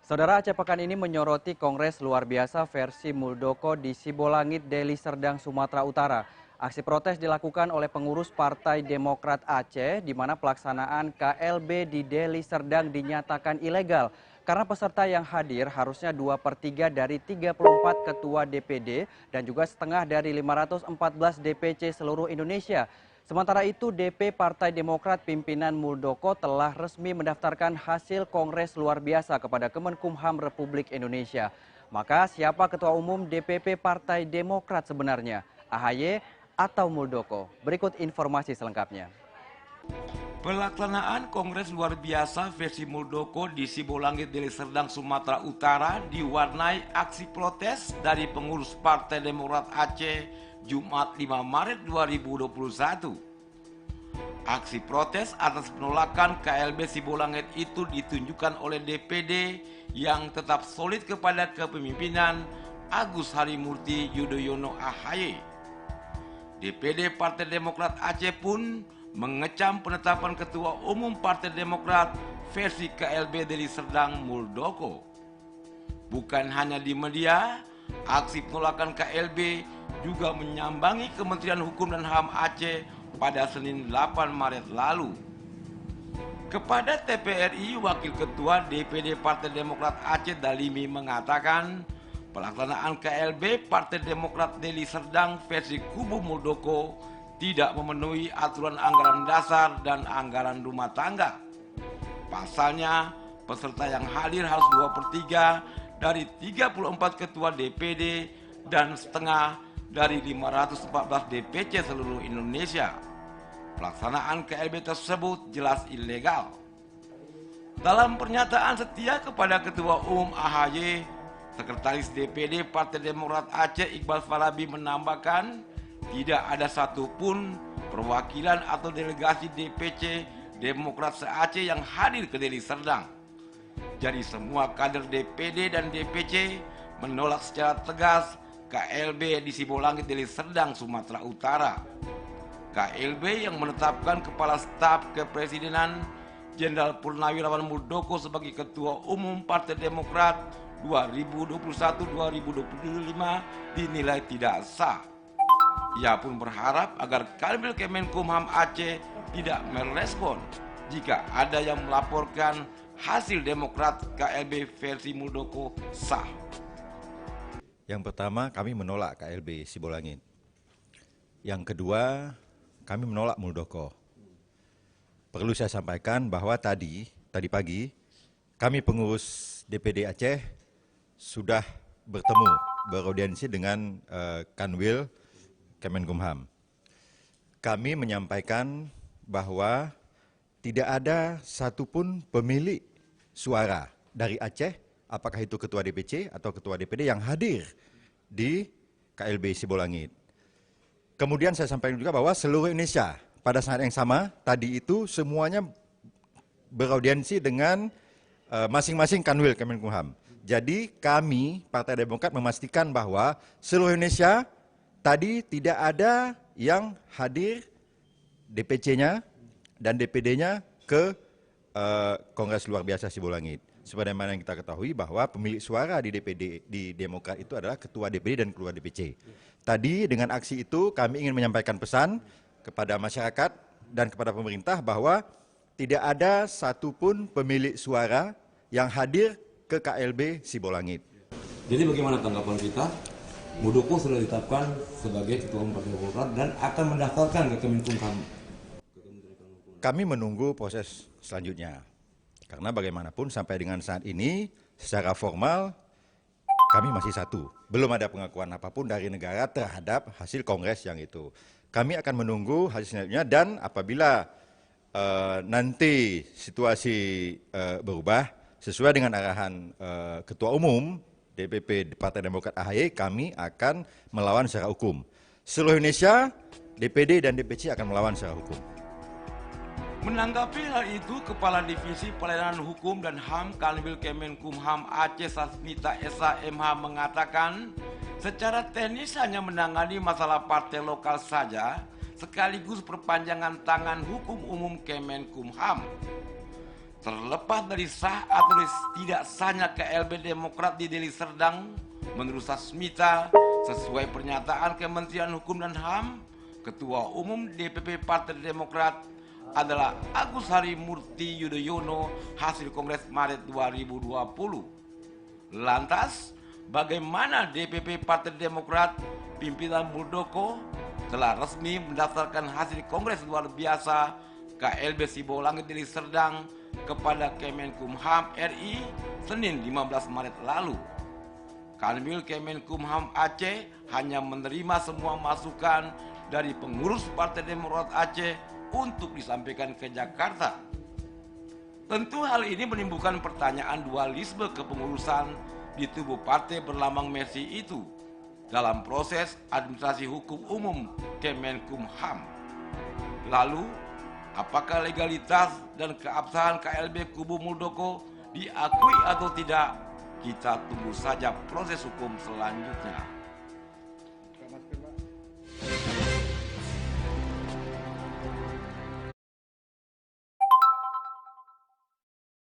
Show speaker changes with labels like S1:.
S1: Saudara, Aceh pekan ini menyoroti Kongres luar biasa versi Muldoko di Sibolangit, Deli Serdang, Sumatera Utara. Aksi protes dilakukan oleh pengurus Partai Demokrat Aceh di mana pelaksanaan KLB di Deli Serdang dinyatakan ilegal. Karena peserta yang hadir harusnya 2/3 dari 34 ketua DPD dan juga setengah dari 514 DPC seluruh Indonesia. Sementara itu, DP Partai Demokrat pimpinan Muldoko telah resmi mendaftarkan hasil Kongres luar biasa kepada Kemenkumham Republik Indonesia. Maka siapa Ketua Umum DPP Partai Demokrat sebenarnya? AHY atau Muldoko? Berikut informasi selengkapnya.
S2: Pelaksanaan Kongres luar biasa versi Muldoko di Sibolangit, Deli Serdang, Sumatera Utara diwarnai aksi protes dari pengurus Partai Demokrat Aceh Jumat 5 Maret 2021. Aksi protes atas penolakan KLB Sibolangit itu ditunjukkan oleh DPD yang tetap solid kepada kepemimpinan Agus Harimurti Yudhoyono AHY. DPD Partai Demokrat Aceh pun mengecam penetapan Ketua Umum Partai Demokrat versi KLB Deli Serdang Muldoko. Bukan hanya di media, aksi penolakan KLB juga menyambangi Kementerian Hukum dan HAM Aceh pada Senin 8 Maret lalu. Kepada TPRI, Wakil Ketua DPD Partai Demokrat Aceh Dalimi mengatakan pelaksanaan KLB Partai Demokrat Deli Serdang versi kubu Muldoko tidak memenuhi aturan anggaran dasar dan anggaran rumah tangga. Pasalnya, peserta yang hadir harus 2/3 dari 34 ketua DPD dan setengah dari 514 DPC seluruh Indonesia. Pelaksanaan KLB tersebut jelas ilegal. Dalam pernyataan setia kepada Ketua Umum AHY, Sekretaris DPD Partai Demokrat Aceh Iqbal Farabi menambahkan tidak ada satupun perwakilan atau delegasi DPC Demokrat se-Aceh yang hadir ke Deli Serdang. Jadi semua kader DPD dan DPC menolak secara tegas KLB di Sibolangit, Deli Serdang, Sumatera Utara. KLB yang menetapkan Kepala Staf Kepresidenan Jenderal Purnawirawan Muldoko sebagai Ketua Umum Partai Demokrat 2021-2025 dinilai tidak sah. Ia pun berharap agar Kanwil Kemenkumham Aceh tidak merespon jika ada yang melaporkan hasil Demokrat KLB versi Muldoko sah.
S3: Yang pertama, kami menolak KLB Sibolangit. Yang kedua, kami menolak Muldoko. Perlu saya sampaikan bahwa tadi pagi, kami pengurus DPD Aceh sudah beraudiensi dengan Kanwil Kemenkumham. Kami menyampaikan bahwa tidak ada satupun pemilik suara dari Aceh, apakah itu ketua DPC atau ketua DPD yang hadir di KLB Sibolangit. Kemudian saya sampaikan juga bahwa seluruh Indonesia pada saat yang sama tadi itu semuanya beraudiensi dengan masing-masing Kanwil Kemenkumham. Jadi kami Partai Demokrat memastikan bahwa seluruh Indonesia tadi tidak ada yang hadir DPC-nya dan DPD-nya ke Kongres luar biasa Sibolangit. Sebagaimana yang kita ketahui bahwa pemilik suara di DPD di Demokrat itu adalah ketua DPD dan ketua DPC. Tadi dengan aksi itu kami ingin menyampaikan pesan kepada masyarakat dan kepada pemerintah bahwa tidak ada satupun pemilik suara yang hadir ke KLB Sibolangit.
S4: Jadi bagaimana tanggapan kita? Muldoko sudah ditetapkan sebagai Ketua Umum Partai Demokrat dan akan mendaftarkan ke Kemenkumham.
S3: Kami menunggu proses selanjutnya. Karena bagaimanapun sampai dengan saat ini secara formal kami masih satu. Belum ada pengakuan apapun dari negara terhadap hasil kongres yang itu. Kami akan menunggu hasil selanjutnya dan apabila nanti situasi berubah sesuai dengan arahan Ketua Umum DPP Partai Demokrat AHY, kami akan melawan secara hukum. Seluruh Indonesia, DPD dan DPC akan melawan secara hukum.
S2: Menanggapi hal itu, Kepala Divisi Pelayanan Hukum dan HAM Kanwil Kemenkumham Aceh Sasmita Esa MH mengatakan, secara teknis hanya menangani masalah partai lokal saja, sekaligus perpanjangan tangan hukum umum Kemenkumham. Terlepas dari sah atau tidak sahnya KLB Demokrat di Deli Serdang, menurut Sasmita, sesuai pernyataan Kementerian Hukum dan HAM, Ketua Umum DPP Partai Demokrat adalah Agus Harimurti Yudhoyono hasil Kongres Maret 2020. Lantas, bagaimana DPP Partai Demokrat pimpinan Muldoko telah resmi mendaftarkan hasil Kongres luar biasa KLB Sibolangit Deli Serdang kepada Kemenkumham RI Senin 15 Maret lalu. Kanwil Kemenkumham Aceh hanya menerima semua masukan dari pengurus Partai Demokrat Aceh untuk disampaikan ke Jakarta. Tentu hal ini menimbulkan pertanyaan dualisme kepengurusan di tubuh partai berlambang Mercy itu dalam proses administrasi hukum umum Kemenkumham. Lalu, apakah legalitas dan keabsahan KLB kubu Muldoko diakui atau tidak? Kita tunggu saja proses hukum selanjutnya.